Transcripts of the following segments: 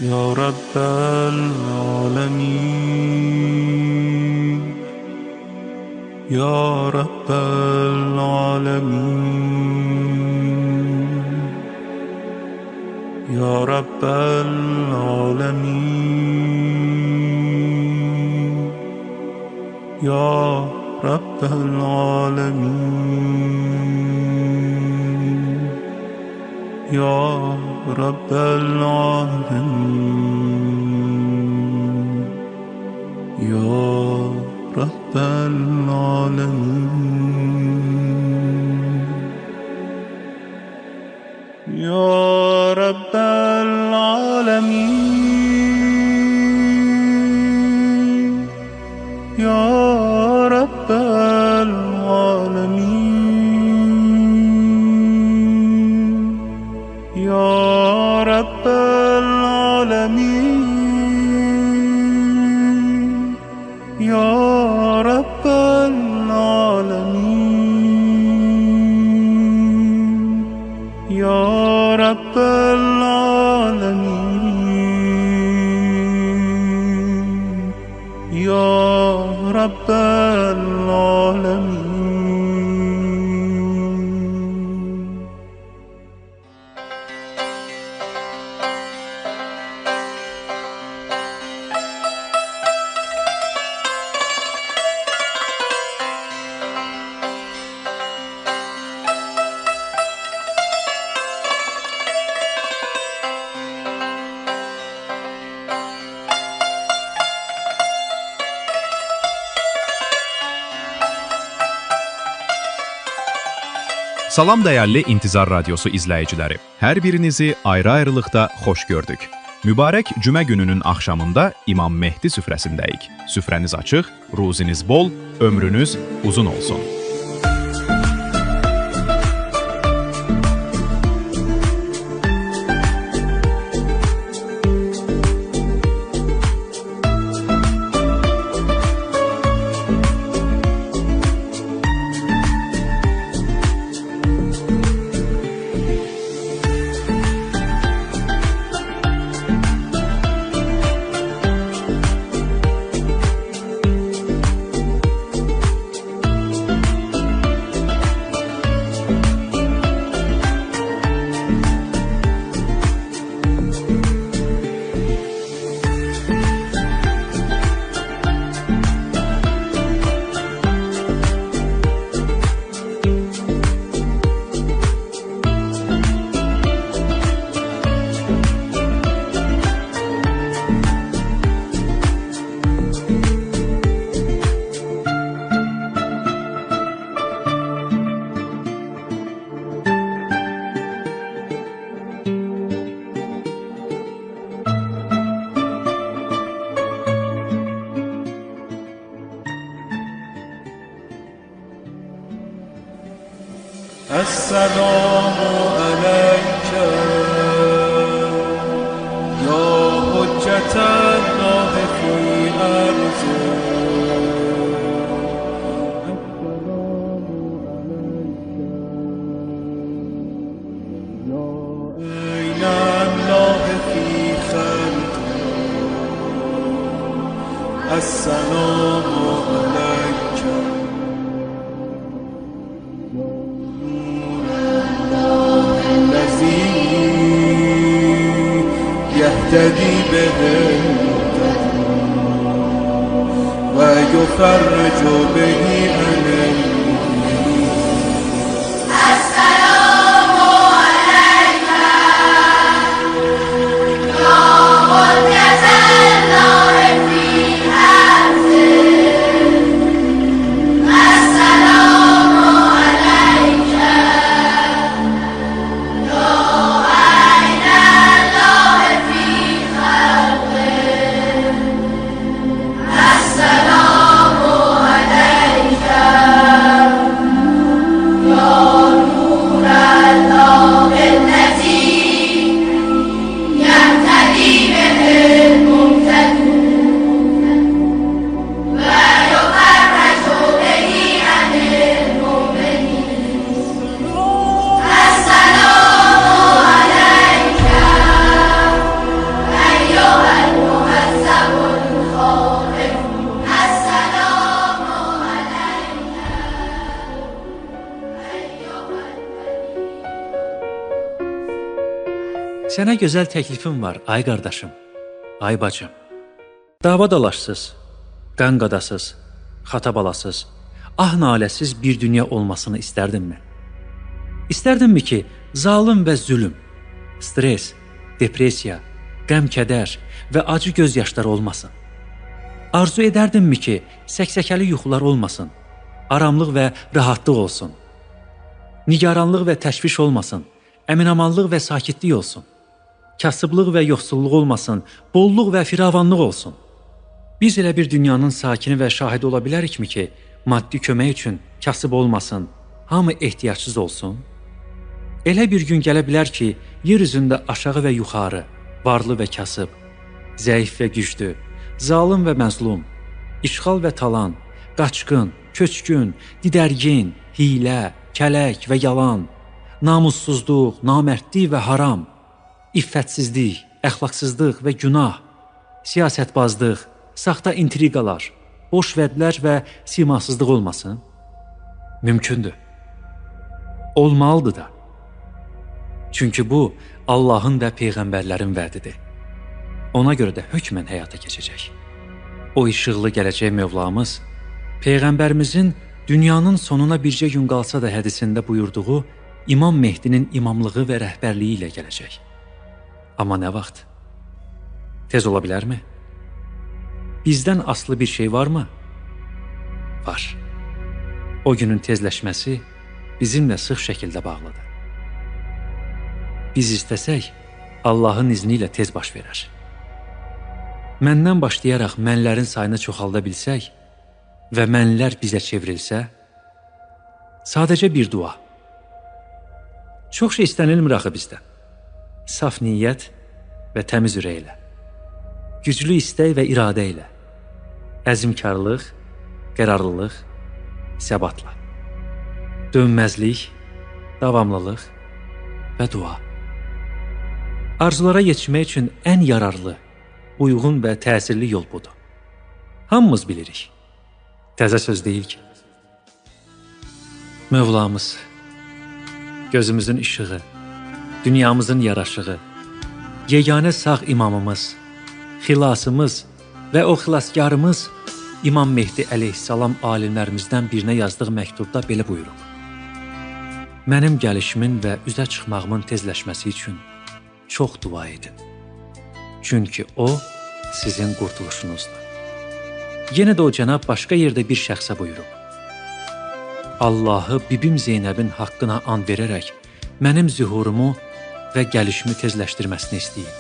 يا رب العالمين يا رب العالمين يا رب العالمين يا رب العالمين يا رب العالمين يا رب العالمين يا رب العالمين يا رب العالمين يا رب العالمين يا رب العالمين يا رب العالمين يا رب العالمين. Salam dəyərli İntizar Radiosu izləyiciləri. Hər birinizi ayrı-ayrılıqda xoş gördük. Mübarək cümə gününün axşamında İmam Mehdi süfrəsindəyik. Süfrəniz açıq, ruziniz bol, ömrünüz uzun olsun. السلام عليك يا حجة الله في أرضه السلام عليك يا عين الله في خلقه السلام عليك يهتدي به ويفرج به عن المؤمنين. السلام عليك يا حجة الله في أرضه السلام عليك يا عين الله في خلقه السلام عليك Sənə gözəl təklifim var, ay qardaşım, ay bacım. Dava dalaşsız, qan qadasız, xata balasız, ah naləsiz bir dünya olmasını istərdinmi? İstərdinmi ki, zalım və zülüm, stres, depressiya, qəm-kədər və acı göz yaşları olmasın? Arzu edərdinmi ki, səksəkəli yuxular olmasın, aramlıq və rahatlıq olsun, nigaranlıq və təşviş olmasın, əminamanlıq və sakitlik olsun, kasıblıq və yoxsulluq olmasın, bolluq və firavanlıq olsun? Biz elə bir dünyanın sakini və şahidi ola bilərikmi ki, maddi kömək üçün kasıb olmasın, hamı ehtiyacsız olsun? Elə bir gün gələ bilər ki, yer üzündə aşağı və yuxarı, varlı və kasıb, zəif və güclü, zalım və məzlum, işğal və talan, qaçqın, köçkün, didərgin, hilə, kələk və yalan, namussuzluq, namərdlik və haram, iffətsizlik, əxlaqsızlıq və günah, siyasətbazlıq, saxta intriqalar, boş vədlər və simasızlıq olmasın? Mümkündür. Olmalıdır da. Çünki bu, Allahın və Peyğəmbərlərin vədidir. Ona görə də hökmən həyata keçəcək. O işıqlı gələcək Mövlamız, Peyğəmbərimizin dünyanın sonuna bircə gün qalsa da hədisində buyurduğu İmam Mehdinin imamlığı və rəhbərliyi ilə gələcək. Amma nə vaxt? Tez ola bilərmi? Bizdən aslı bir şey varmı? Var. O günün tezləşməsi bizimlə sıx şəkildə bağlıdır. Biz istəsək, Allahın izni ilə tez baş verər. Məndən başlayaraq mənlərin sayını çoxalda bilsək və mənlər bizə çevrilsə, sadəcə bir dua. Çox şey istənilmir axı bizdən. Saf niyyət və təmiz ürəklə, güclü istək və iradə ilə, əzmkarlıq, qərarlılıq, səbatla, dönməzlik, davamlılıq və dua. Arzulara yetişmək üçün ən yararlı, uyğun və təsirli yol budur. Hamımız bilirik. Təzə söz deyil ki. Mövlamız, gözümüzün işığı, dünyamızın yaraşığı, yeganə sağ imamımız, xilasımız və o xilaskarımız İmam Mehdi əleyhissalam alimlərimizdən birinə yazdığı məktubda belə buyurub. Mənim gəlişimin və üzə çıxmağımın tezləşməsi üçün çox dua edin. Çünki o, sizin qurtuluşunuzdur. Yenə də o cənab başqa yerdə bir şəxsə buyurub. Allahı bibim Zeynəbin haqqına and verərək mənim zühurumu və gəlişimi tezləşdirməsini istəyim.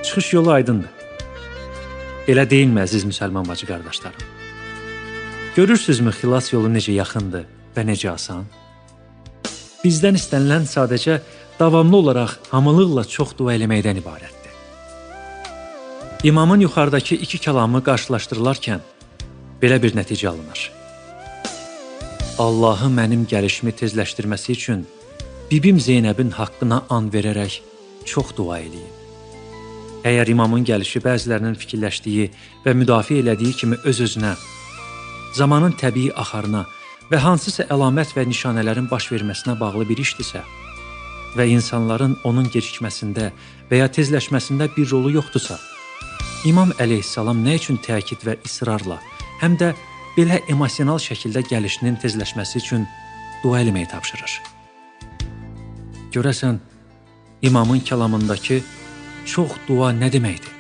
Çıxış yolu aydındır. Elə deyilmi, əziz müsəlman bacı qardaşlarım? Görürsünüzmü xilas yolu necə yaxındır və necə asan? Bizdən istənilən sadəcə davamlı olaraq hamılıqla çox dua eləməkdən ibarətdir. İmamın yuxarıdakı iki kəlamı qarşılaşdırılarkən belə bir nəticə alınır. Allahı mənim gəlişimi tezləşdirməsi üçün bibim Zeynəbin haqqına and verərək çox dua eləyin. Əgər imamın gəlişi bəzilərinin fikirləşdiyi və müdafiə elədiyi kimi öz-özünə, zamanın təbii axarına və hansısa əlamət və nişanələrin baş verməsinə bağlı bir işdirsə və insanların onun gecikməsində və ya tezləşməsində bir rolu yoxdursa, İmam əleyhissalam nə üçün təkid və israrla, həm də belə emosional şəkildə gəlişinin tezləşməsi üçün dua eləməyi tapşırır? Görəsən, imamın kəlamındakı çox dua nə deməkdir?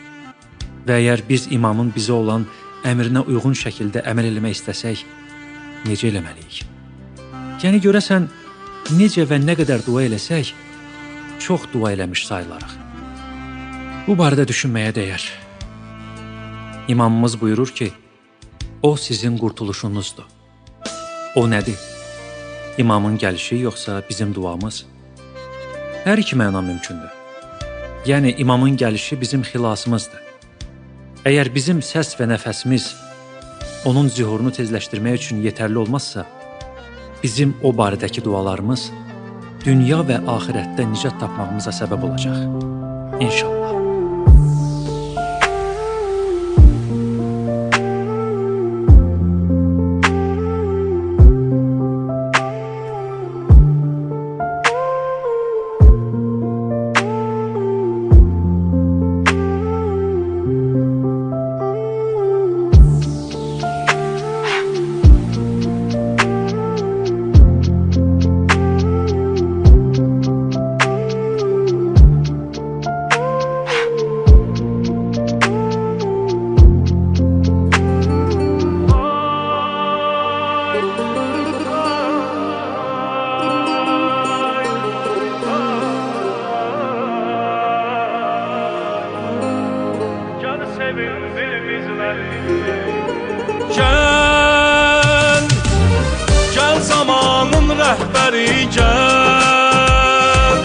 Və əgər biz imamın bizə olan əmrinə uyğun şəkildə əməl eləmək istəsək, necə eləməliyik? Yəni görəsən, necə və nə qədər dua eləsək, çox dua eləmiş sayılarıq. Bu barədə düşünməyə dəyər. İmamımız buyurur ki, o sizin qurtuluşunuzdur. O nədir? İmamın gəlişi yoxsa bizim duamız? Hər iki məna mümkündür. Yəni, imamın gəlişi bizim xilasımızdır. Əgər bizim səs və nəfəsimiz onun zühurunu tezləşdirmək üçün yetərli olmazsa, bizim o barədəki dualarımız dünya və axirətdə nicat tapmağımıza səbəb olacaq. İnşallah. rəhbəri gəl,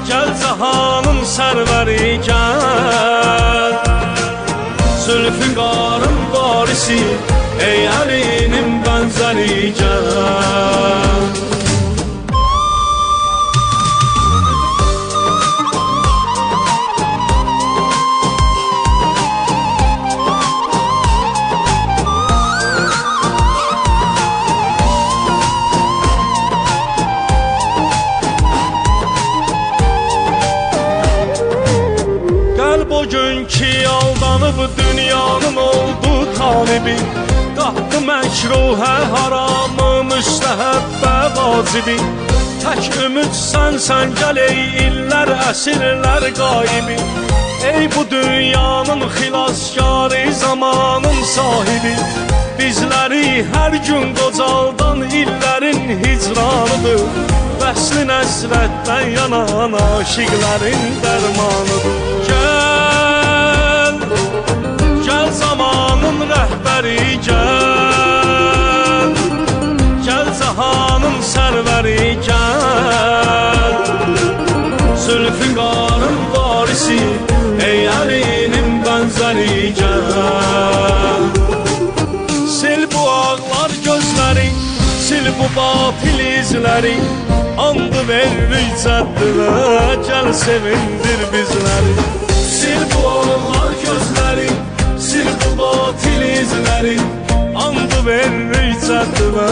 gəl cahanın sərvəri gəl, Zülfüqarın varisi, ey Əlinin bənzəri gəl. Bugün ki aldanıb dünyanın oldu talibi, qatdı məkruhə haramı müstəhəbbə vacibi. Tək ümid sənsən gəl ey illər əsirlər qayıbi, ey bu dünyanın xilaskarı zamanın sahibi. Bizləri hər gün qocaldan illərin hicranıdır, vəslin əsrətdən yanan aşiqlərin dərmanıdır. Gəl, gəl zamanın rəhbəri gəl, gəl cahanın sərvəri gəl, Zülfüqarın varisi, ey Əlinin bənzəri gəl. Sil bu ağlar gözləri, sil bu batil izləri, andı verir izzətdirə, gəl sevindir bizləri. Sil bu ağlar gözləri, sil bu batil izləri, andı verir izzətdirə,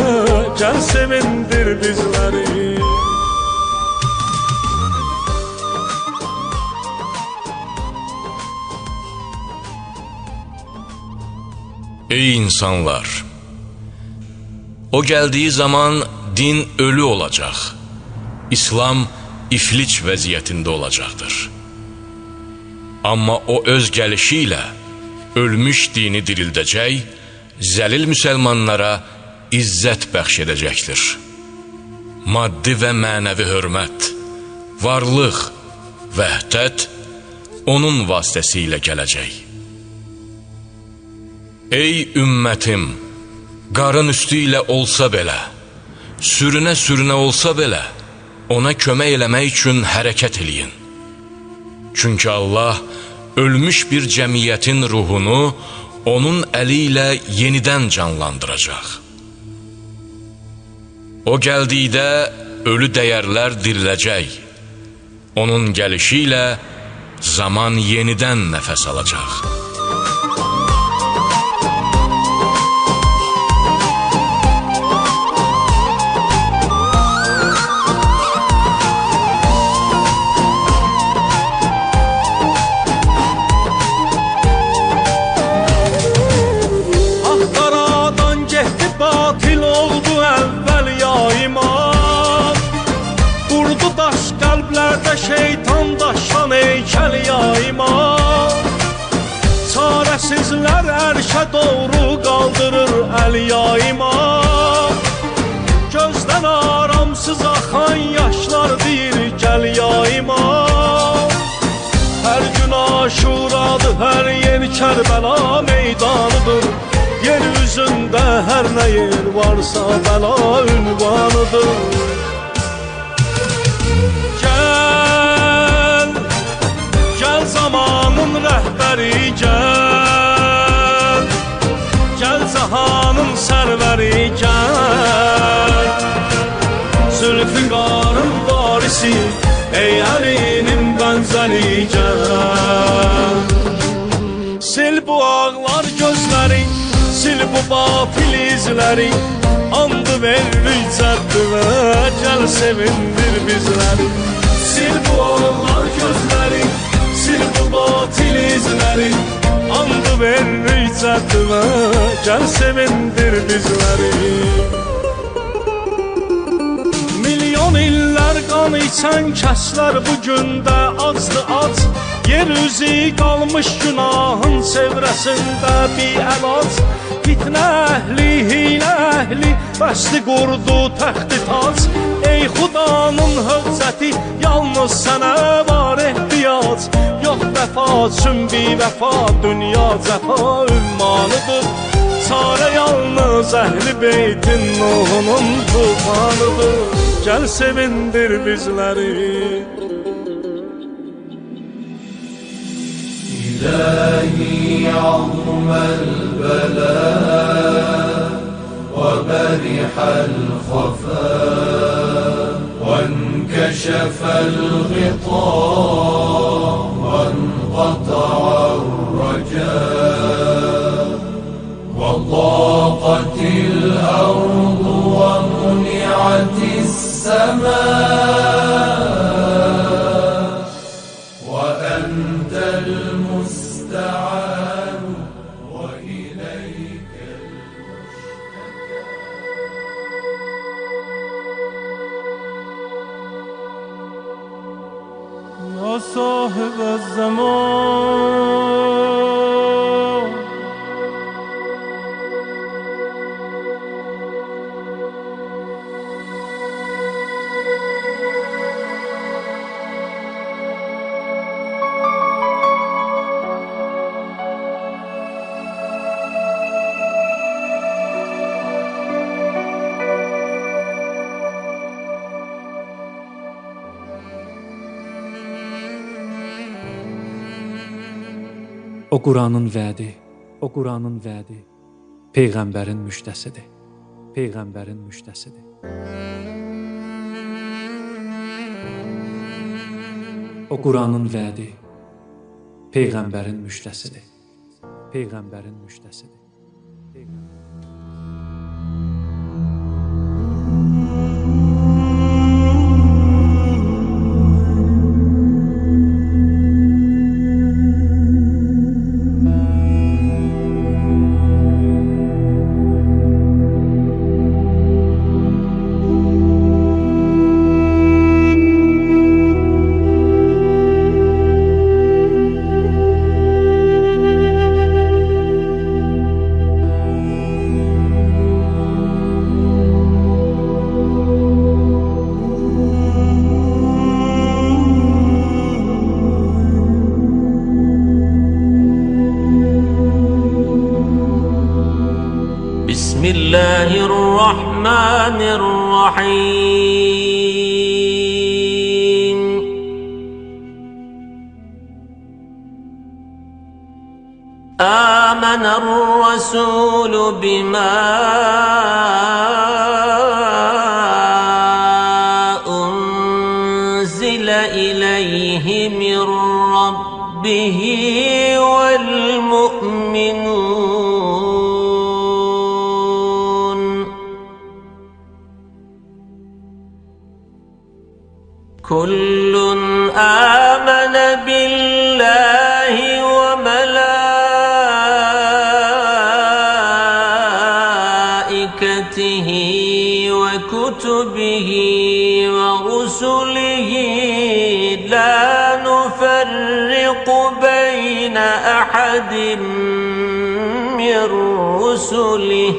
gəl sevindir bizləri. Ey insanlar! O gəldiyi zaman din ölü olacaq, İslam iflic vəziyyətində olacaqdır. Amma o öz gəlişi ilə ölmüş dini dirildəcək, zəlil müsəlmanlara izzət bəxş edəcəkdir. Maddi və mənəvi hörmət, varlıq, vəhdət onun vasitəsilə gələcək. Ey ümmətim! Qarın üstü ilə olsa belə, sürünə-sürünə olsa belə, ona kömək eləmək üçün hərəkət eləyin. Çünki Allah ölmüş bir cəmiyyətin ruhunu onun əli ilə yenidən canlandıracaq. O gəldikdə ölü dəyərlər diriləcək. Onun gəlişi ilə zaman yenidən nəfəs alacaq. Şeytan daşan heykəl yayma, çarəsizlər ərşə doğru qaldırır əl yayma. Gözdən aramsız axan yaşlar deyir gəl yayma. Hər gün aşuradır, hər yer Kərbəla meydanıdır, yer üzündə hər nə yer varsa bəla ünvanıdır. Zamanın rəhbəri gəl, gəl cahanın sərvəri gəl, Zülfüqarın varisi, ey Əlinin bənzəri gəl. Sil bu ağlar gözləri, sil bu batil izləri, andı verir izzətdirə, gəl sevindir bizləri. Sil bu ağlar gözləri, sil bu batil izləri, andı verir izzətdirə, gəl sevindir bizləri. Milyon illər qan içən kəslər bugün də acdı ac, yer üzü qalmış günahın çevrəsində bir əlac. Fitnə əhli, hilə əhli, bəsli qurdu təxti tac, ey xudanın hövzəti, yalnız sənə var ehtiyac. Yox vəfa üçün bir vəfa, dünya cəfa ümmanıdır, çare yalnız Əhl-i Beytin Nuhunun tufanıdır. Gəl sevindir bizləri. إلهي عظم البلاء وبرح الخفاء وانكشف الغطاء وانقطع الرجاء وضاقت الأرض ومنعت السماء وأنت المستعان وإليك المشتكى. يا صاحب الزمان O Quranın vədi, o Quranın vədi Peyğəmbərin müjdəsidir. Peyğəmbərin müjdəsidir. O Quranın vədi Peyğəmbərin müjdəsidir. Peyğəmbərin müjdəsidir. بسم الله الرحمن الرحيم آمن الرسول بما أنزل إليه من ربه والمؤمنون كل آمن بالله وملائكته وكتبه ورسله لا نفرق بين أحد من رسله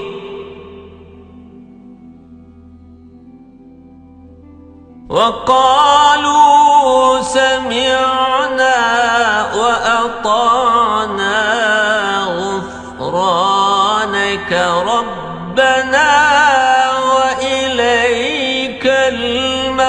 وقالوا سمعنا وأطعنا غفرانك ربنا وإليك المصير.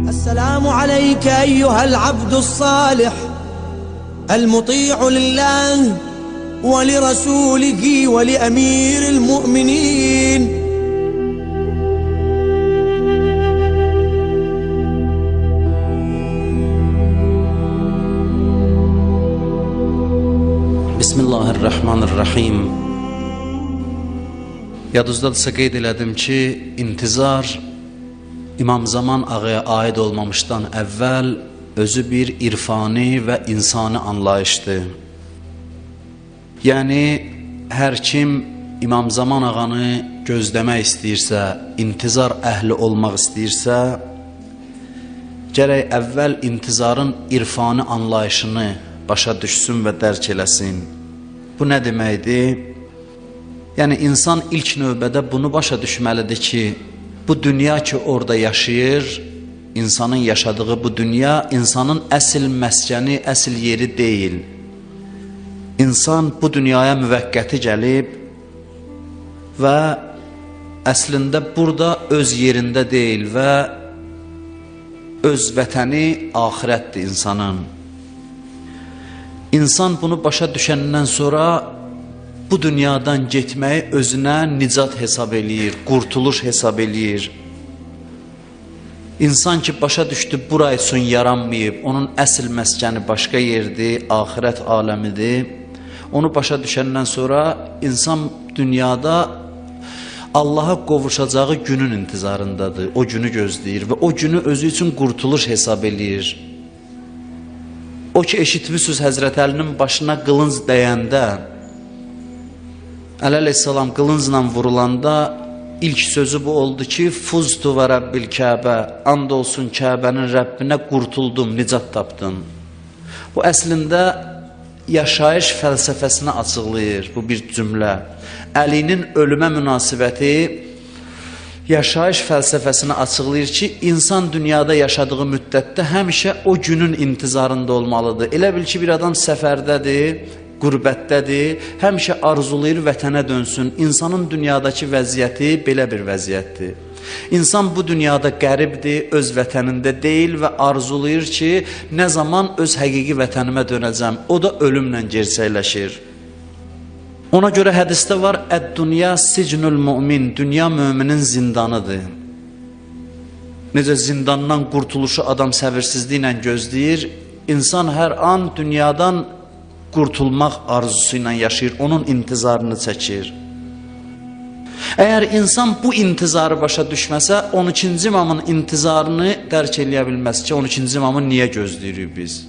السلام عليك أيها العبد الصالح المطيع لله ولرسوله ولأمير المؤمنين. Bismillahirrahmanirrahim. Yadızdadırsa qeyd elədim ki, intizar İmam Zaman ağaya aid olmamışdan əvvəl özü bir irfani və insani anlayışdır. Yəni, hər kim İmam Zaman ağanı gözləmək istəyirsə, intizar əhli olmaq istəyirsə, gərək əvvəl intizarın irfani anlayışını başa düşsün və dərk eləsin. Bu nə deməkdir? Yəni insan ilk növbədə bunu başa düşməlidir ki, bu dünya ki orada yaşayır, insanın yaşadığı bu dünya insanın əsl məskəni, əsl yeri deyil. İnsan bu dünyaya müvəqqəti gəlib və əslində burada öz yerində deyil və öz vətəni axirətdir insanın. İnsan bunu başa düşəndən sonra bu dünyadan getməyi özünə nicat hesab eləyir, qurtuluş hesab eləyir. İnsan ki başa düşdü burayı üçün yaranmayıb, onun əsl məskəni başqa yerdir, axirət aləmidir. Onu başa düşəndən sonra insan dünyada Allaha qovuşacağı günün intizarındadır, o günü gözləyir və o günü özü üçün qurtuluş hesab eləyir. O ki eşitmişsiniz Həzrət Əlinin başına qılınc dəyəndə, Əli əleyhissalam qılıncla vurulanda ilk sözü bu oldu ki, Fuztu və Rəbbil Kəbə, and olsun Kəbənin Rəbbinə qurtuldum, nicat tapdım. Bu əslində yaşayış fəlsəfəsini açıqlayır bu bir cümlə. Əlinin ölümə münasibəti yaşayış fəlsəfəsini açıqlayır ki, insan dünyada yaşadığı müddətdə həmişə o günün intizarında olmalıdır. Elə bil ki, bir adam səfərdədir, qürbətdədir, həmişə arzulayır vətənə dönsün. İnsanın dünyadakı vəziyyəti belə bir vəziyyətdir. İnsan bu dünyada qəribdir, öz vətənində deyil və arzulayır ki, nə zaman öz həqiqi vətənimə dönəcəm, o da ölümlə gerçəkləşir. Ona görə hədisdə var, Əd-dünya sicnul mümin, dünya müminin zindanıdır. Necə zindandan qurtuluşu adam səbirsizliklə gözləyir, insan hər an dünyadan qurtulmaq arzusu ilə yaşayır, onun intizarını çəkir. Əgər insan bu intizarı başa düşməsə, 12-ci imamın intizarını dərk eləyə bilməz ki, 12-ci imamı niyə gözləyirik biz?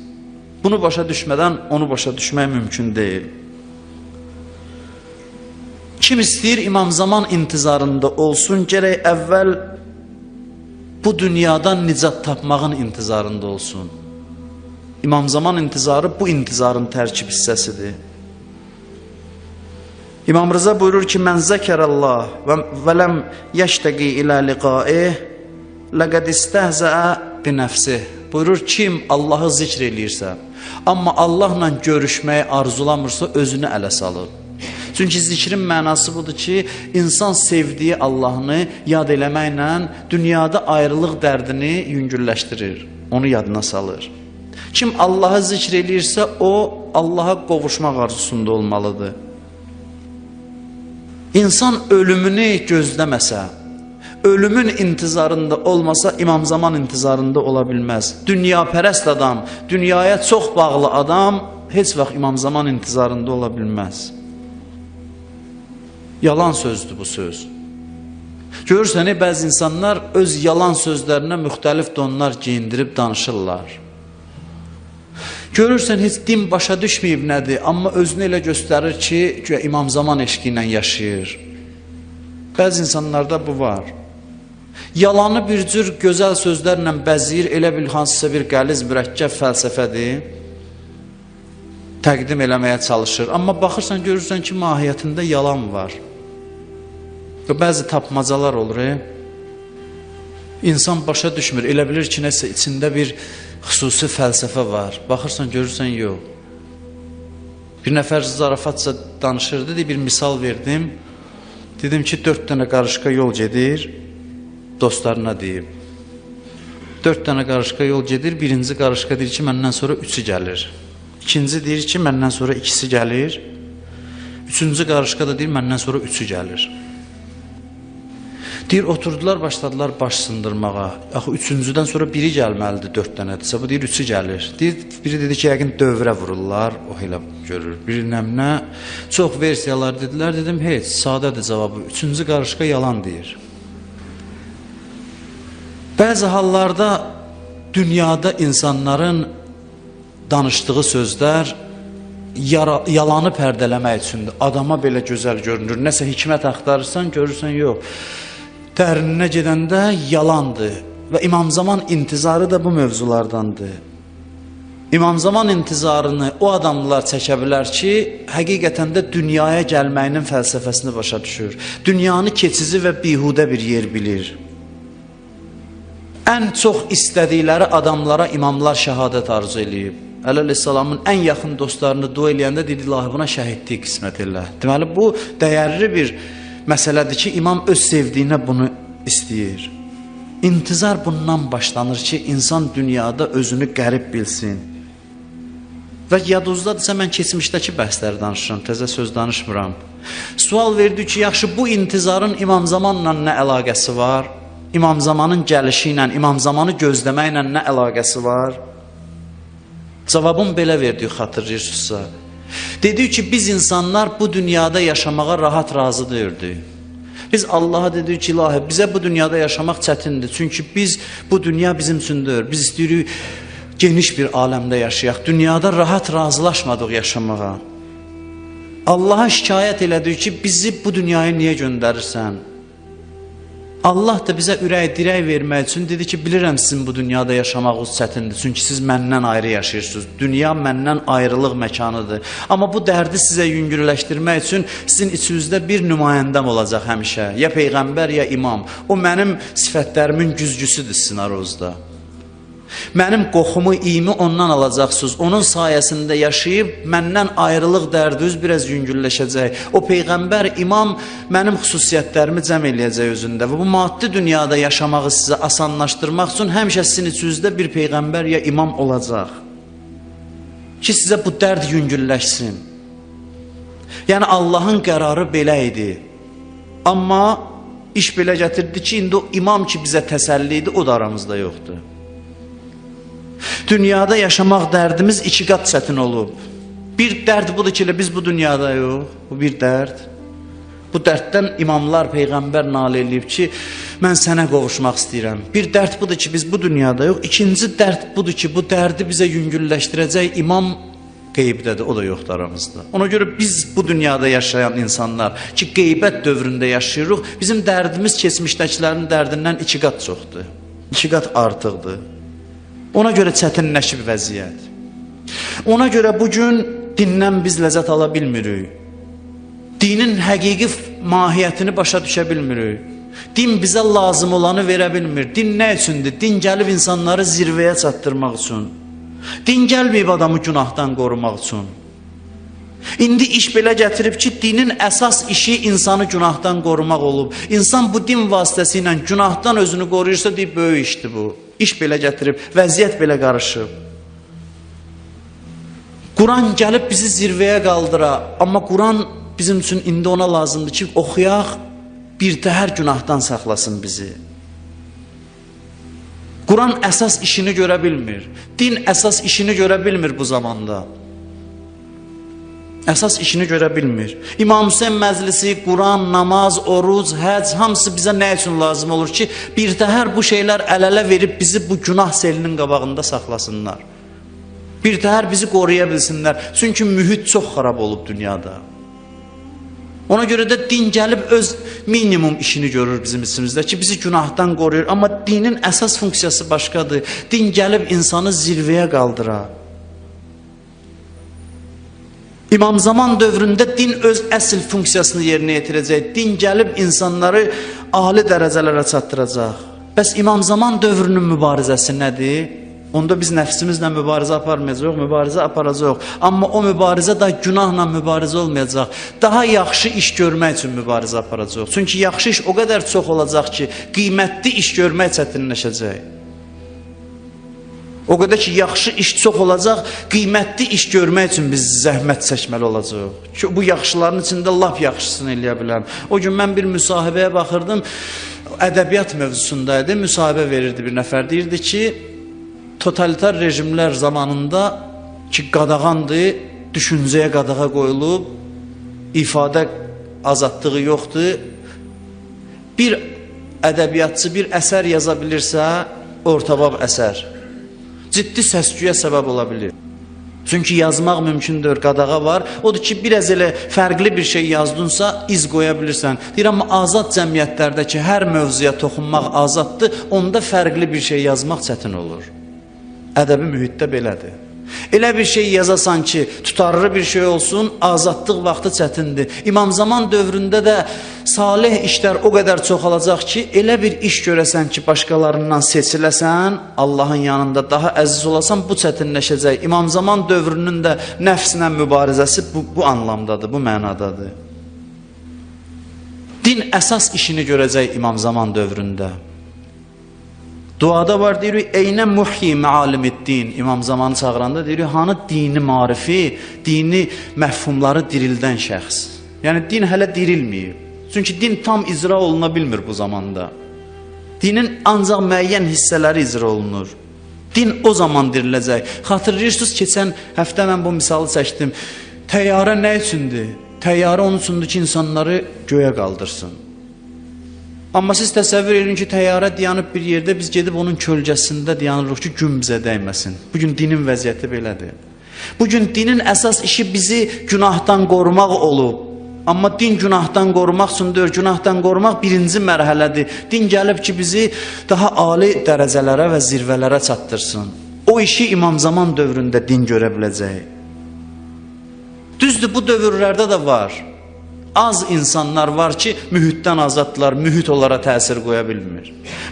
Bunu başa düşmədən onu başa düşmək mümkün deyil. Kim istəyir İmam Zaman intizarında olsun, gərək əvvəl bu dünyadan nicat tapmağın intizarında olsun. İmam Zaman intizarı bu intizarın tərkib hissəsidir. İmam Rıza buyurur ki, mən zəkərəllah və ləm yəştəqi ilə liqaih ləqəd istəhzəə binəfsih. Buyurur, kim Allahı zikr eləyirsə, amma Allahla görüşməyi arzulamırsa özünü ələ salır. Çünki zikrin mənası budur ki, insan sevdiyi Allahını yad eləməklə dünyada ayrılıq dərdini yüngülləşdirir, onu yadına salır. Kim Allahı zikr eləyirsə, o Allaha qovuşmaq arzusunda olmalıdır. İnsan ölümünü gözləməsə, ölümün intizarında olmasa İmam Zaman intizarında ola bilməz. Dünyapərəst adam, dünyaya çox bağlı adam heç vaxt İmam Zaman intizarında ola bilməz. Yalan sözdür bu söz. Görürsən, bəzi insanlar öz yalan sözlərinə müxtəlif donlar giyindirib danışırlar. Görürsən, heç din başa düşməyib nədir, amma özünü elə göstərir ki, güya İmam Zaman eşqi ilə yaşayır. Bəzi insanlarda bu var. Yalanı bir cür gözəl sözlərlə bəziyir, elə bil hansısa bir qəliz, mürəkkəb fəlsəfədir, təqdim eləməyə çalışır. Amma baxırsan, görürsən ki, mahiyyətində yalan var. Bəzi tapmacalar olur. İnsan başa düşmür, elə bilir ki, nəsə içində bir xüsusi fəlsəfə var. Baxırsan, görürsən, yox. Bir nəfər zarafatca danışırdı, bir misal verdim. Dedim ki, 4 dənə qarışqa yol gedir, dostlarına deyib. 4 dənə qarışqa yol gedir, birinci qarışqa deyir ki, məndən sonra 3'ü gəlir. İkinci deyir ki, məndən sonra 2'si gəlir. Üçüncü qarışqa da deyir, məndən sonra 3'ü gəlir. Deyir, oturdular, başladılar baş sındırmağa. Axı, üçüncüdən sonra biri gəlməlidir, 4 dənədirsə. Bu deyir, 3'ü gəlir. Biri dedi ki, yəqin dövrə vururlar, o elə görür. Biri nəmnə, çox versiyalar dedilər. Dedim, heç, sadədir cavabı. 3-cü qarışqa yalan deyir. Bəzi hallarda dünyada insanların danışdığı sözlər yalanı pərdələmək üçündür. Adama belə gözəl görünür. Nəsə hikmət axtarırsan, görürsən, yox. Dərinə gedəndə yalandır. Və İmam Zaman intizarı da bu mövzulardandır. İmam Zaman intizarını o adamlar çəkə bilər ki, həqiqətən də dünyaya gəlməyinin fəlsəfəsini başa düşür. Dünyanı keçici və bihudə bir yer bilir. Ən çox istədikləri adamlara imamlar şəhadət arzu eləyib. Əleyhissalamın ən yaxın dostlarını dua eləyəndə dedi, ilahi buna şəhidlik qismət elə. Deməli, bu dəyərli bir məsələdir ki, imam öz sevdiyinə bunu istəyir. İntizar bundan başlanır ki, insan dünyada özünü qərib bilsin. Və yadınızdadırsa, mən keçmişdəki bəhsləri danışıram, təzə söz danışmıram. Sual verdi ki, yaxşı, bu intizarın İmam Zamanla nə əlaqəsi var? İmam Zamanın gəlişi ilə, İmam Zamanı gözləməklə nə əlaqəsi var? Cavabım belə verdik, xatırlayırsınızsa. Dedik ki, biz insanlar bu dünyada yaşamağa rahat razı deyirdik. Biz Allah'a dedik ki, ilahi, bizə bu dünyada yaşamaq çətindir. Çünki biz, bu dünya bizim üçün deyir. Biz istəyirik, geniş bir aləmdə yaşayaq. Dünyada rahat razılaşmadıq yaşamağa. Allah'a şikayət elədik ki, bizi bu dünyaya niyə göndərirsən? Allah da bizə ürək dirək vermək üçün dedi ki, bilirəm sizin bu dünyada yaşamağınız çətindir. Çünki siz məndən ayrı yaşayırsınız. Dünya məndən ayrılıq məkanıdır. Amma bu dərdi sizə yüngülləşdirmək üçün sizin içinizdə bir nümayəndəm olacaq həmişə. Ya Peyğəmbər, ya imam. O mənim sifətlərimin güzgüsüdür sizin aranızda. Mənim qoxumu, iyimi ondan alacaqsınız. Onun sayəsində yaşayıb, məndən ayrılıq dərdiniz biraz yüngülləşəcək. O Peyğəmbər, imam mənim xüsusiyyətlərimi cəm eləyəcək özündə. Və bu maddi dünyada yaşamağı sizə asanlaşdırmaq üçün həmişə sizin içinizdə bir Peyğəmbər ya imam olacaq. Ki, sizə bu dərd yüngülləşsin. Yəni, Allahın qərarı belə idi. Amma iş belə gətirdi ki, indi o imam ki bizə təsəlli idi, o da aramızda yoxdur. Dünyada yaşamaq dərdimiz iki qat çətin olub. Bir dərd budur ki, biz bu dünyada yox, bu bir dərd. Bu dərddən imamlar, Peyğəmbər nalə eləyib ki, mən sənə qovuşmaq istəyirəm. Bir dərd budur ki, biz bu dünyada yox. İkinci dərd budur ki, bu dərdi bizə yüngülləşdirəcək imam qeybdədir, o da yoxdur aramızda. Ona görə biz bu dünyada yaşayan insanlar ki, qeybət dövründə yaşayırıq, bizim dərdimiz keçmişdəkilərin dərdindən iki qat çoxdur, iki qat artıqdır. Ona görə çətinləşib vəziyyət. Ona görə bugün dindən biz ləzzət ala bilmirik. Dinin həqiqi mahiyyətini başa düşə bilmirik. Din bizə lazım olanı verə bilmir. Din nə üçündür? Din gəlib insanları zirvəyə çatdırmaq üçün. Din gəlməyib adamı günahdan qorumaq üçün. İndi iş belə gətirib ki, dinin əsas işi insanı günahdan qorumaq olub. İnsan bu din vasitəsi ilə günahdan özünü qoruyursa, deyib, böyük işdir bu. İş belə gətirib, vəziyyət belə qarışıb. Quran gəlib bizi zirvəyə qaldıra, amma Quran bizim üçün indi ona lazımdır ki, oxuyaq, birtəhər günahdan saxlasın bizi. Quran əsas işini görə bilmir. Din əsas işini görə bilmir bu zamanda. Əsas işini görə bilmir. İmam Hüseyin məclisi, Quran, namaz, oruc, həc, hamısı bizə nə üçün lazım olur ki, birtəhər bu şeylər əl-ələ verib bizi bu günah selinin qabağında saxlasınlar. Birtəhər bizi qoruya bilsinlər. Çünki mühit çox xarab olub dünyada. Ona görə də din gəlib öz minimum işini görür bizim içimizdə ki, bizi günahdan qoruyur. Amma dinin əsas funksiyası başqadır. Din gəlib insanı zirvəyə qaldırar. İmam Zaman dövründə din öz əsl funksiyasını yerinə yetirəcək. Din gəlib insanları ali dərəcələrə çatdıracaq. Bəs İmam Zaman dövrünün mübarizəsi nədir? Onda biz nəfsimizlə mübarizə aparmayacaq, mübarizə aparacaq. Amma o mübarizə da günahla mübarizə olmayacaq. Daha yaxşı iş görmək üçün mübarizə aparacaq. Çünki yaxşı iş o qədər çox olacaq ki, qiymətli iş görmək çətinləşəcək. O qədər ki, yaxşı iş çox olacaq, qiymətli iş görmək üçün biz zəhmət çəkməli olacaq. Ki, bu yaxşıların içində lap yaxşısını eləyə biləm. O gün mən bir müsahibəyə baxırdım, ədəbiyyat mövzusundaydı, müsahibə verirdi bir nəfər. Deyirdi ki, totalitar rejimlər zamanında ki, qadağandır, düşüncəyə qadağa qoyulub, ifadə azadlığı yoxdur. Bir ədəbiyyatçı bir əsər yaza bilirsə, ortabab əsər. Ciddi səsküyə səbəb ola bilir. Çünki yazmaq mümkündür, qadağa var. Odur ki, biraz elə fərqli bir şey yazdınsa, iz qoya bilirsən. Deyirəm, amma azad cəmiyyətlərdə ki, hər mövzuya toxunmaq azaddır, onda fərqli bir şey yazmaq çətin olur. Ədəbi mühitdə belədir. Elə bir şey yazasan ki, tutarlı bir şey olsun, azadlıq vaxtı çətindir. İmam Zaman dövründə də salih işlər o qədər çoxalacaq ki, elə bir iş görəsən ki, başqalarından seçiləsən, Allahın yanında daha əziz olasan, bu çətinləşəcək. İmam Zaman dövrünün də nəfslə mübarizəsi bu anlamdadır, bu mənadadır. Din əsas işini görəcək İmam Zaman dövründə. Duada var, deyir, eynə muhyi məalimiddin. İmam Zamanı çağıranda deyir, hanı dini marifi, dini məfhumları dirildən şəxs. Yəni, din hələ dirilməyib. Çünki din tam icra oluna bilmir bu zamanda. Dinin ancaq müəyyən hissələri icra olunur. Din o zaman diriləcək. Xatırlayırsınız, keçən həftə mən bu misalı çəkdim. Təyyarə nə üçündür? Təyyarə onun üçündür ki, insanları göyə qaldırsın. Amma siz təsəvvür edin ki, təyyarə dayanıb bir yerdə, biz gedib onun kölgəsində dayanırıq ki, gün bizə dəyməsin. Bugün dinin vəziyyəti belədir. Bugün dinin əsas işi bizi günahdan qorumaq olub. Amma din günahdan qorumaq üçün deyir, günahdan qorumaq birinci mərhələdir. Din gəlib ki, bizi daha ali dərəcələrə və zirvələrə çatdırsın. O işi İmam Zaman dövründə din görə biləcək. Düzdür, bu dövrlərdə də var. Az insanlar var ki, mühitdən azaddılar, mühit onlara təsir qoya bilmir.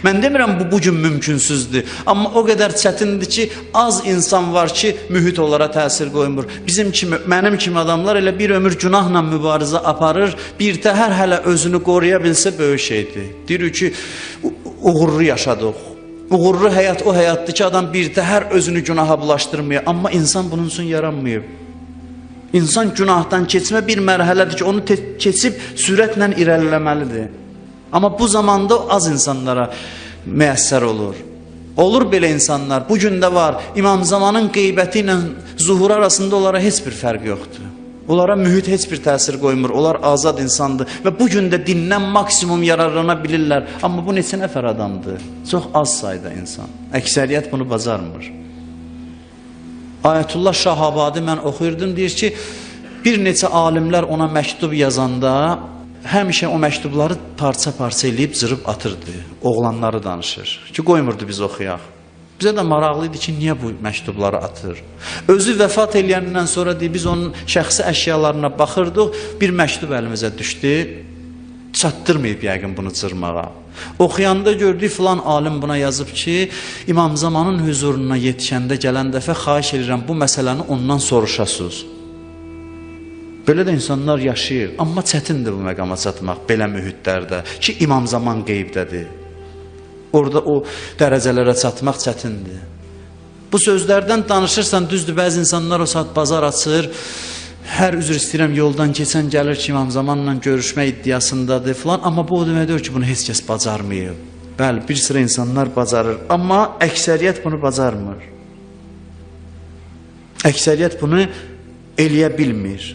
Mən demirəm, bu bugün mümkünsüzdür. Amma o qədər çətindir ki, az insan var ki, mühit onlara təsir qoymur. Bizim kimi, mənim kimi adamlar elə bir ömür günahla mübarizə aparır, bir təhər hələ özünü qoruya bilsə böyük şeydir. Deyirik ki, uğurlu yaşadıq. Uğurlu həyat o həyatdır ki, adam bir təhər özünü günaha bulaşdırmıyor. Amma insan bunun üçün yaranmayıb. İnsan günahdan keçmə bir mərhələdir ki, onu keçib sürətlə irəliləməlidir. Amma bu zamanda az insanlara müəssər olur. Olur belə insanlar, bugün də var. İmam Zamanın qeybəti ilə zuhur arasında onlara heç bir fərq yoxdur. Onlara mühit heç bir təsir qoymur, onlar azad insandır və bugün də dindən maksimum yararlana bilirlər. Amma bu neçə nəfər adamdır? Çox az sayda insan. Əksəriyyət bunu bacarmır. Ayətullah Şahabadi mən oxuyurdum, deyir ki, bir neçə alimlər ona məktub yazanda həmişə o məktubları parça-parça eləyib cırıb atırdı. Oğlanları danışır ki, qoymurdu biz oxuyaq. Bizə də maraqlıydı ki, niyə bu məktubları atır? Özü vəfat eləyəndən sonra deyir, biz onun şəxsi əşyalarına baxırdıq, bir məktub əlimizə düşdü, çatdırmayıb yəqin bunu cırmağa. Oxuyanda gördük, filan alim buna yazıb ki, İmam Zamanın huzuruna yetişəndə gələn dəfə xahiş edirəm, bu məsələni ondan soruşasınız. Belə də insanlar yaşayır, amma çətindir bu məqama çatmaq, belə mühitlərdə ki, İmam Zaman qeybdədir. Orada o dərəcələrə çatmaq çətindir. Bu sözlərdən danışırsan, düzdür, bəzi insanlar o saat bazar açır, hər üzr istəyirəm, yoldan keçən gəlir ki, İmam Zamanla görüşmə iddiasındadır filan, amma bu o deməkdir ki, bunu heç kəs bacarmayıb. Bəli, bir sıra insanlar bacarır, amma əksəriyyət bunu bacarmır. Əksəriyyət bunu eləyə bilmir.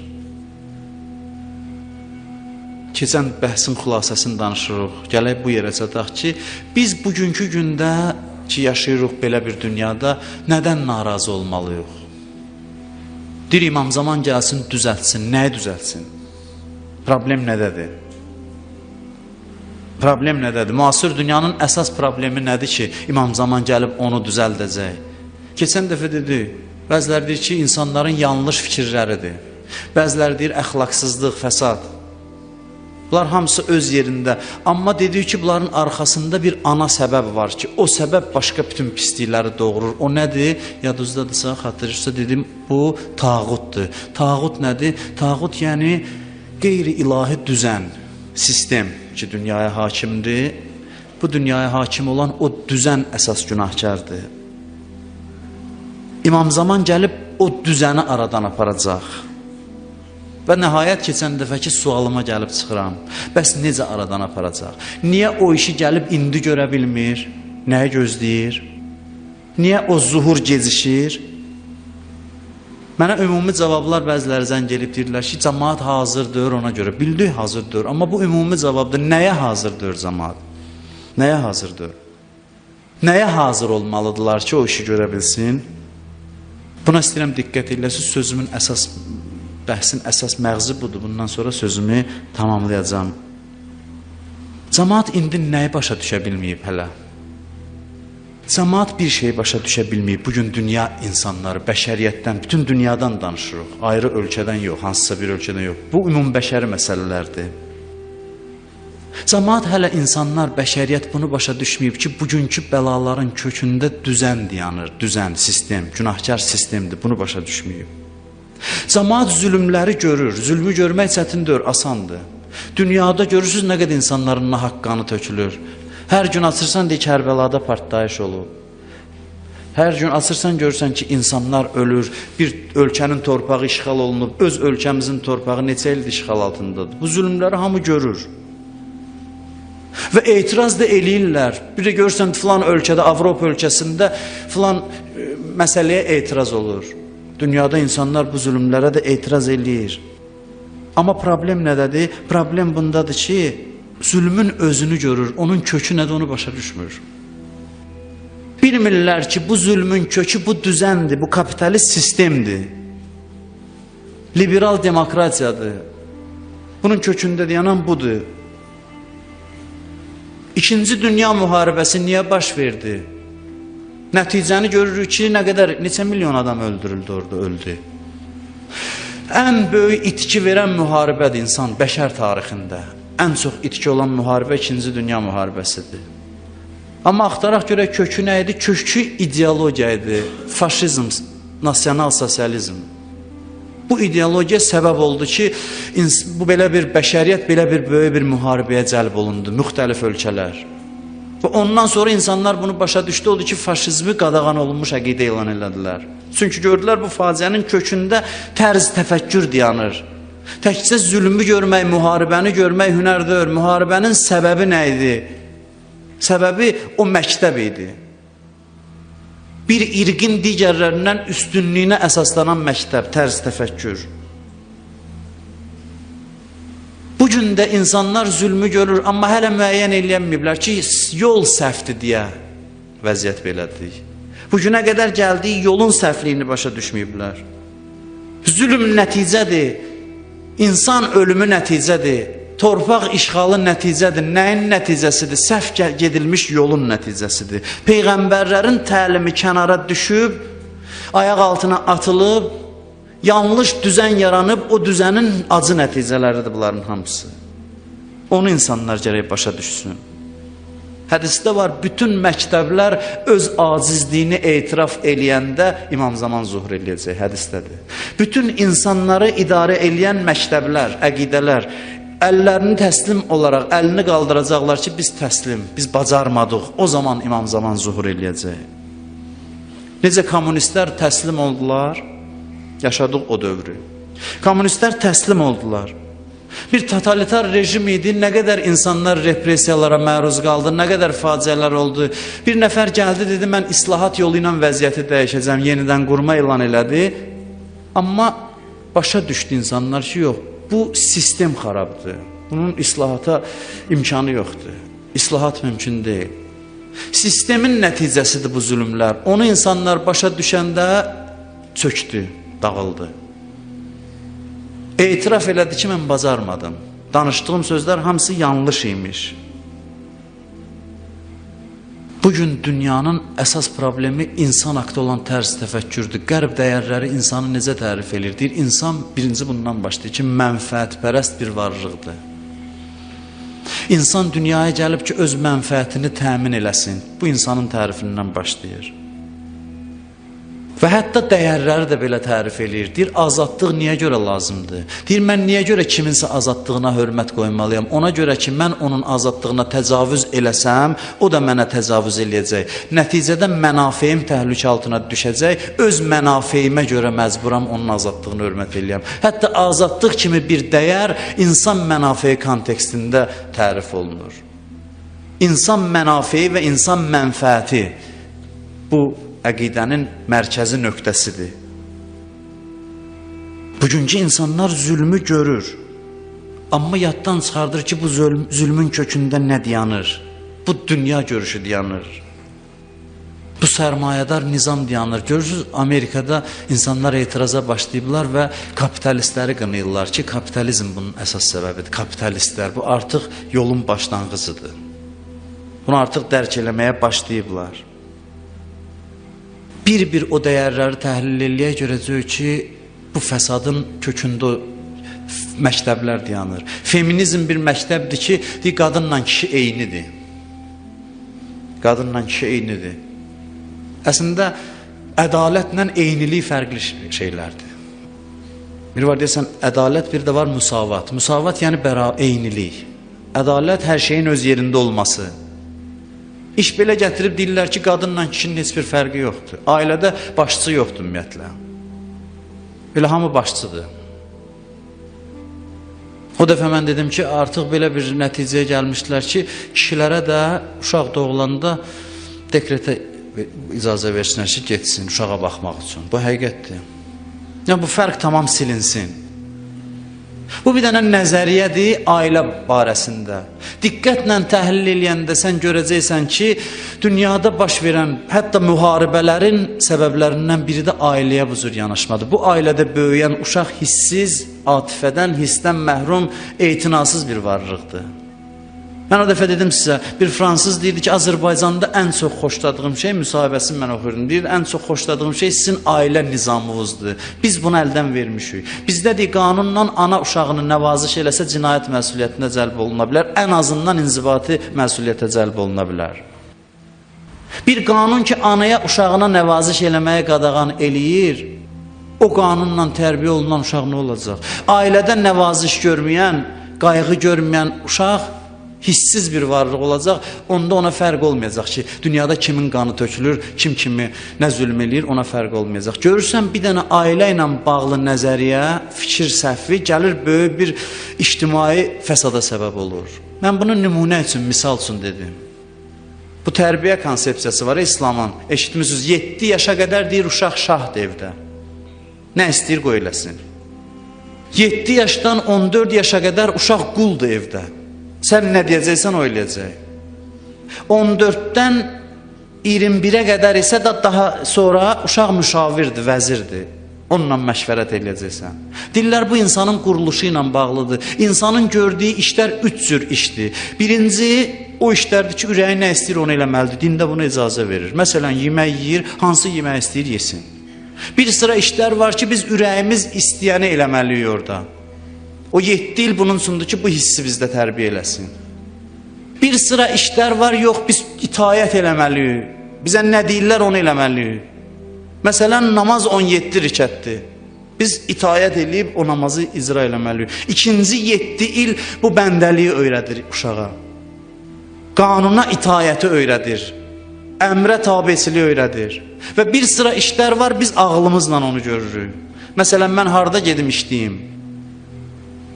Keçən bəhsin xülasəsini danışırıq, gələk bu yerə çataq ki, biz bugünkü gündə ki, yaşayırıq belə bir dünyada, nədən narazı olmalıyıq? Deyir, İmam Zaman gəlsin, düzəltsin. Nəyi düzəltsin? Problem nədədir? Problem nədədir? Müasir dünyanın əsas problemi nədir ki, İmam Zaman gəlib onu düzəldəcək? Keçən dəfə dedi, bəziləri deyir ki, insanların yanlış fikirləridir. Bəziləri deyir, əxlaqsızlıq, fəsad. Bunlar hamısı öz yerində. Amma dediyi ki, bunların arxasında bir ana səbəb var ki, o səbəb başqa bütün pislikləri doğurur. O nədir? Yadınızdadırsa, xatırlayırsa dedim, bu tağutdur. Tağut nədir? Tağut yəni qeyri-ilahi düzən, sistem ki, dünyaya hakimdir. Bu dünyaya hakim olan o düzən əsas günahkardır. İmam Zaman gəlib o düzəni aradan aparacaq. Və nəhayət keçən dəfəki sualıma gəlib çıxıram. Bəs necə aradan aparacaq? Niyə o işi gəlib indi görə bilmir? Nəyə gözləyir? Niyə o zuhur gecişir? Mənə ümumi cavablar bəziləri zəng elib deyirlər ki, cəmaat hazırdır ona görə. Bildik hazırdır, amma bu ümumi cavabdır. Nəyə hazırdır cəmaat? Nəyə hazırdır? Nəyə hazır olmalıdırlar ki, o işi görə bilsin? Buna istəyirəm diqqət edəsiniz. Sözümün əsas, bəhsin əsas məğzi budur. Bundan sonra sözümü tamamlayacağım. Cəmaət indi nəyi başa düşə bilməyib hələ? Cəmaət bir şeyi başa düşə bilməyib. Bugün dünya insanları, bəşəriyyətdən, bütün dünyadan danışırıq. Ayrı ölkədən yox, hansısa bir ölkədən yox. Bu ümumbəşəri məsələlərdir. Cəmaət hələ insanlar, bəşəriyyət bunu başa düşməyib ki, bugünkü bəlaların kökündə düzən dayanır. Düzən, sistem, günahkar sistemdir. Bunu başa düşməyib. Cəmaət zülmləri görür. Zülmü görmək çətindir, asandır. Dünyada görürsünüz nə qədər insanların nahaq qanı tökülür. Hər gün açırsan deyir Kərbəlada partlayış olub. Hər gün açırsan görürsən ki, insanlar ölür. Bir ölkənin torpağı işğal olunub. Öz ölkəmizin torpağı neçə ildir işğal altındadır. Bu zülmləri hamı görür. Və etiraz da eləyirlər. Bir də görürsən filan ölkədə, Avropa ölkəsində filan məsələyə etiraz olur. Dünyada insanlar bu zülmlərə də etiraz eləyir. Amma problem nədədir? Problem bundadır ki, zülmün özünü görür, onun kökü nədir onu başa düşmür. Bilmirlər ki, bu zülmün kökü bu düzəndir, bu kapitalist sistemdir. Liberal demokratiyadır. Bunun kökündə deyənən budur. İkinci Dünya müharibəsi niyə baş verdi? Nəticəni görürük ki, nə qədər, neçə milyon adam öldürüldü orada, öldü. Ən böyük itki verən müharibədir insan, bəşər tarixində. Ən çox itki olan müharibə İkinci Dünya müharibəsidir. Amma axtaraq görək kökü nə idi? Kökü ideologiya idi. Faşizm, nasional sosializm. Bu ideologiya səbəb oldu ki, bu belə bir bəşəriyyət belə bir böyük bir müharibəyə cəlb olundu, müxtəlif ölkələr. Və ondan sonra insanlar bunu başa düşdü, oldu ki, faşizmi qadağan olunmuş əqidə elan elədilər. Çünki gördülər bu faciənin kökündə tərz təfəkkür dayanır. Təkcə zülmü görmək, müharibəni görmək hünər deyil. Müharibənin səbəbi nə idi? Səbəbi o məktəb idi. Bir irqin digərlərindən üstünlüyünə əsaslanan məktəb, tərz təfəkkür. Bugün də insanlar zülmü görür, amma hələ müəyyən eləyənməyiblər ki, yol səhvdir deyə vəziyyət belədir. Bugünə qədər gəldiyi yolun səhvliyini başa düşməyiblər. Zülm nəticədir, insan ölümü nəticədir, torpaq işğalı nəticədir. Nəyin nəticəsidir? Səhv gedilmiş yolun nəticəsidir. Peyğəmbərlərin təlimi kənara düşüb, ayaq altına atılıb, yanlış düzən yaranıb, o düzənin acı nəticələridir bunların hamısı. Onu insanlar gərək başa düşsün. Hədisdə var, bütün məktəblər öz acizliyini etiraf eləyəndə İmam Zaman zuhur eləyəcək, hədisdədir. Bütün insanları idarə eləyən məktəblər, əqidələr, əllərini təslim olaraq, əlini qaldıracaqlar ki, biz təslim, biz bacarmadıq, o zaman İmam Zaman zuhur eləyəcək. Necə kommunistlər təslim oldular, yaşadıq o dövrü. Kommunistlər təslim oldular. Bir totalitar rejim idi, nə qədər insanlar repressiyalara məruz qaldı, nə qədər faciələr oldu. Bir nəfər gəldi, dedi, mən islahat yolu ilə vəziyyəti dəyişəcəm, yenidən qurma elan elədi. Amma başa düşdü insanlar ki, yox, bu sistem xarabdır. Bunun islahata imkanı yoxdur. İslahat mümkün deyil. Sistemin nəticəsidir bu zülmlər. Onu insanlar başa düşəndə çöktü, dağıldı. Etiraf elədi ki, mən bacarmadım. Danışdığım sözlər hamısı yanlış imiş. Bugün dünyanın əsas problemi insan haqqında olan tərz təfəkkürdür. Qərb dəyərləri insanı necə tərif edir? Deyir, insan birinci bundan başlayır ki, mənfəətpərəst bir varlıqdır. İnsan dünyaya gəlib ki, öz mənfəətini təmin eləsin. Bu insanın tərifindən başlayır. Və hətta dəyərləri də belə tərif eləyir. Deyir, azadlıq niyə görə lazımdır? Deyir, mən niyə görə kiminsə azadlığına hörmət qoymalıyam? Ona görə ki, mən onun azadlığına təcavüz eləsəm, o da mənə təcavüz eləyəcək. Nəticədə mənafeyim təhlükə altına düşəcək. Öz mənafeyimə görə məcburam onun azadlığına hörmət eləyəm. Hətta azadlıq kimi bir dəyər insan mənafeyi kontekstində tərif olunur. İnsan mənafeyi və insan mənfəəti bu əqidənin mərkəzi nöqtəsidir. Bugünkü insanlar zülmü görür. Amma yaddan çıxardır ki, bu zülmün kökündə nə dayanır? Bu dünya görüşü dayanır. Bu sərmayədar nizam dayanır. Görürsünüz, Amerikada insanlar etiraza başlayıblar və kapitalistləri qınayırlar ki, kapitalizm bunun əsas səbəbidir. Kapitalistlər, bu artıq yolun başlanğıcıdır. Bunu artıq dərk eləməyə başlayıblar. Bir-bir o dəyərləri təhlil eləyə görəcək ki, bu fəsadın kökündə məktəblər dayanır. Feminizm bir məktəbdir ki, qadınla kişi eynidir. Qadınla kişi eynidir. Əslində, ədalətlə eynilik fərqli şeylərdir. Bir var deyəsən, ədalət, bir də var müsavat. Müsavat yəni eynilik. Ədalət hər şeyin öz yerində olması. İş belə gətirib deyirlər ki, qadınla kişinin heç bir fərqi yoxdur. Ailədə başçı yoxdur ümumiyyətlə. Belə hamı başçıdır. O dəfə mən dedim ki, artıq belə bir nəticəyə gəlmişlər ki, kişilərə də uşaq doğulanda dekretə icazə versinlər ki, getsin uşağa baxmaq üçün. Bu həqiqətdir. Yəni, bu fərq tamam silinsin. Bu bir dənə nəzəriyyədir ailə barəsində. Diqqətlə təhlil eləyəndə sən görəcəksən ki, dünyada baş verən, hətta müharibələrin səbəblərindən biri də ailəyə bu cür yanaşmadır. Bu ailədə böyüyən uşaq hissiz, atifədən, hissdən məhrum, etinasız bir varlıqdır. Mən o dəfə dedim sizə, bir fransız deyirdi ki, Azərbaycanda ən çox xoşladığım şey, müsahibəsini mən oxuyurdum, deyir, ən çox xoşladığım şey sizin ailə nizamınızdır. Biz bunu əldən vermişik. Bizdə deyir, qanunla ana uşağını nəvaziş eləsə cinayət məsuliyyətinə cəlb oluna bilər, ən azından inzibati məsuliyyətə cəlb oluna bilər. Bir qanun ki, anaya uşağına nəvaziş eləməyə qadağan eləyir, o qanunla tərbiyə olunan uşaq nə olacaq? Ailədə nəvaziş görməyən, qayğı görməyən uşaq hissiz bir varlıq olacaq, onda ona fərq olmayacaq ki, dünyada kimin qanı tökülür, kim kimi nə zülm eləyir, ona fərq olmayacaq. Görürsən, bir dənə ailə ilə bağlı nəzəriyyə, fikir səhvi gəlir, böyük bir ictimai fəsada səbəb olur. Mən bunu nümunə üçün, misal üçün dedim. Bu tərbiyə konsepsiyası var İslamın. Eşitmişsiniz, 7 yaşa qədər deyir, uşaq şahdır evdə. Nə istəyir, qoy eləsin. 7 yaşdan 14 yaşa qədər uşaq quldur evdə. Sən nə deyəcəksən, o eləyəcək. 14-dən 21-ə qədər isə daha sonra uşaq müşavirdir, vəzirdir. Onunla məşvərət eləyəcəksən. Dillər bu insanın quruluşu ilə bağlıdır. İnsanın gördüyü işlər 3 cür işdir. Birinci, o işlərdir ki, ürəyi nə istəyir, onu eləməlidir. Dində buna icazə verir. Məsələn, yemək yeyir, hansı yemək istəyir, yesin. Bir sıra işlər var ki, biz ürəyimiz istəyəni eləməliyik orada. O 7 il bunun üçündür ki, bu hissi bizdə tərbiyə eləsin. Bir sıra işlər var, yox, biz itayət eləməliyik. Bizə nə deyirlər, onu eləməliyik. Məsələn, namaz 17 rükətdir. Biz itayət eləyib o namazı icra eləməliyik. İkinci 7 il bu bəndəliyi öyrədir uşağa. Qanuna itayəti öyrədir. Əmrə tabeçiliyi öyrədir. Və bir sıra işlər var, biz ağlımızla onu görürük. Məsələn, mən harada gedim işləyim?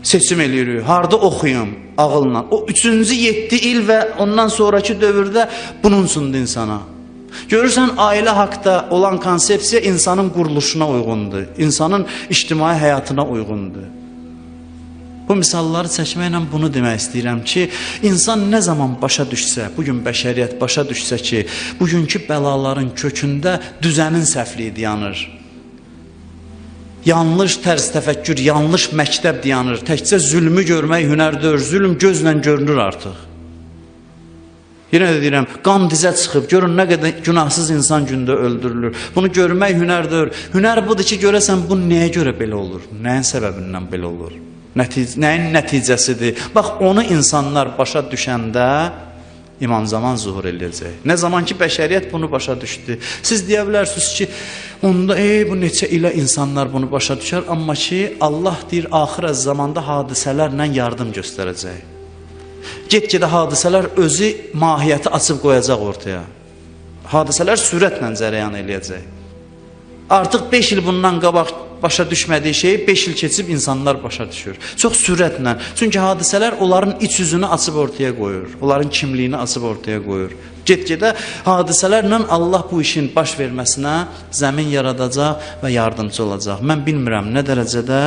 Seçim eləyirik, harada oxuyum ağılla. O 3-cü 7 il və ondan sonraki dövrdə bunun üçündür insana. Görürsən, ailə haqda olan konsepsiya insanın quruluşuna uyğundur, insanın ictimai həyatına uyğundur. Bu misalları çəkməklə bunu demək istəyirəm ki, insan nə zaman başa düşsə, bugün bəşəriyyət başa düşsə ki, bugünkü bəlaların kökündə düzənin səhvliyi dayanır. Yanlış tərz təfəkkür, yanlış məktəb dayanır. Təkcə zülmü görmək hünərdir, zülm gözlə görünür artıq. Yenə də deyirəm, qan dizə çıxıb, görün nə qədər günahsız insan gündə öldürülür. Bunu görmək hünərdir. Hünər budur ki, görəsən bu nəyə görə belə olur? Nəyin səbəbindən belə olur? Nəyin nəticəsidir? Bax, onu insanlar başa düşəndə İmam Zaman zuhur eləyəcək. Nə zaman ki, bəşəriyyət bunu başa düşdü. Siz deyə bilərsiniz ki, onda bu neçə ilə insanlar bunu başa düşər, amma ki, Allah deyir, axir zamanda hadisələrlə yardım göstərəcək. Get-gedə hadisələr özü mahiyyəti açıb qoyacaq ortaya. Hadisələr sürətlə cərəyan eləyəcək. Artıq 5 il bundan qabaq başa düşmədiyi şeyi 5 il keçib insanlar başa düşür. Çox sürətlə. Çünki hadisələr onların iç yüzünü açıb ortaya qoyur. Onların kimliyini açıb ortaya qoyur. Get-gedə hadisələrlə Allah bu işin baş verməsinə zəmin yaradacaq və yardımcı olacaq. Mən bilmirəm nə dərəcədə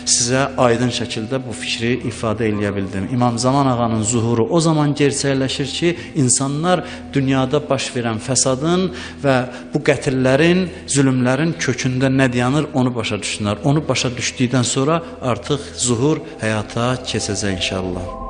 sizə aydın şəkildə bu fikri ifadə eləyə bildim. İmam Zaman ağanın zuhuru o zaman gerçəkləşir ki, insanlar dünyada baş verən fəsadın və bu qətillərin, zülmlərin kökündə nə dayanır onu başa düşsünlər. Onu başa düşdükdən sonra artıq zuhur həyata keçəcək inşallah.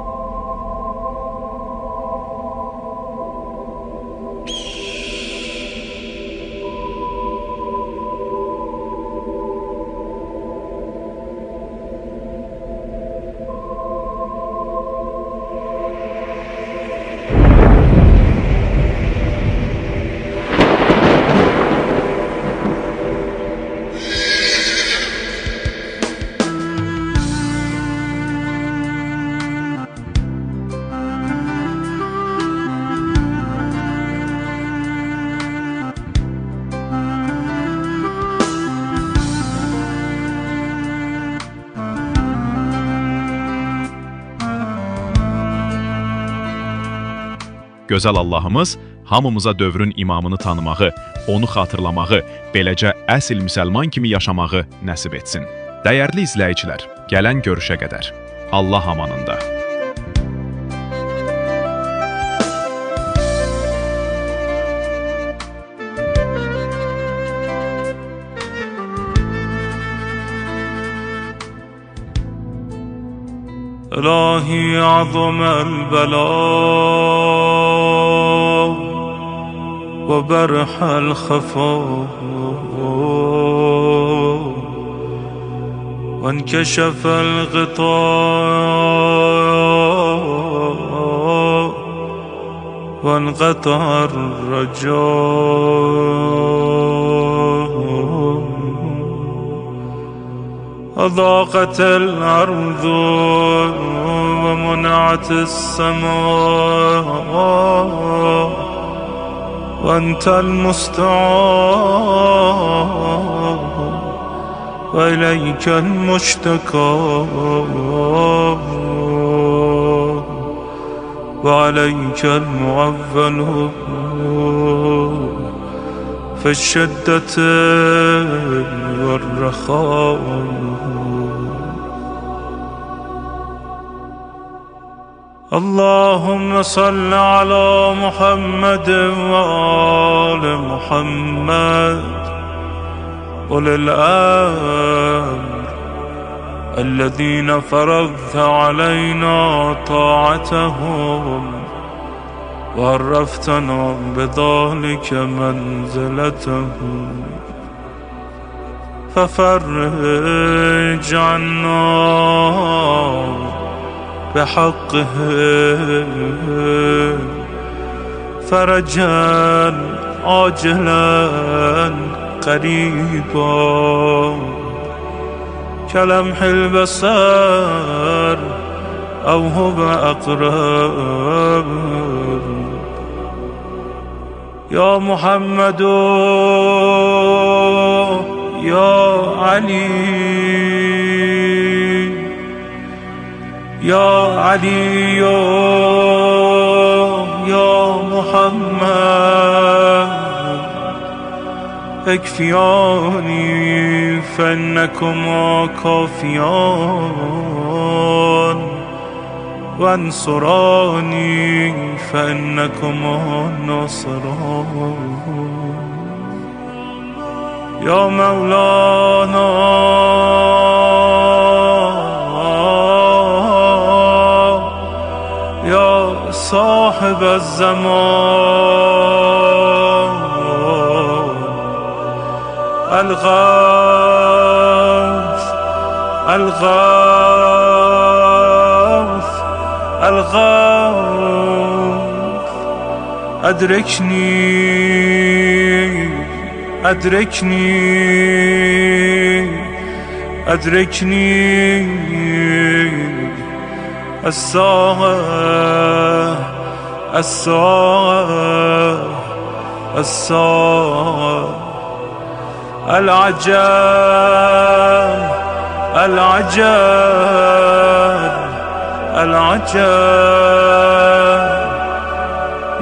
Gözəl Allahımız hamımıza dövrün imamını tanımağı, onu xatırlamağı, beləcə əsl müsəlman kimi yaşamağı nəsib etsin. Dəyərli izləyicilər, gələn görüşə qədər Allah amanında. إلهي عظم البلاء وبرح الخفاء وانكشف الغطاء وانقطع الرجاء وضاقت الأرض ومنعت السماء وأنت المستعان وإليك المشتكى وعليك المعول في الشدة والرخاء اللهم صل على محمد وآل محمد أولي الأمر الذين فرضت علينا طاعتهم وعرفتنا بذلك منزلتهم ففرج عنا بحقه فرجا عاجلا قريبا كلمح البصر أو هو أقرب يا محمد يا علي يا علي يا محمد اكفياني فإنكما كافيان وانصراني فإنكما ناصران يا مولانا يا صاحب الزمان الغوث الغوث الغوث أدركني أدركني أدركني الساعة الساعة الساعة العجب العجب العجب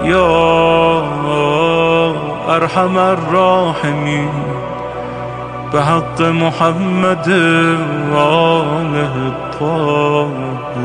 يا أرحم الراحمين بحق محمد وآله الطاهرين.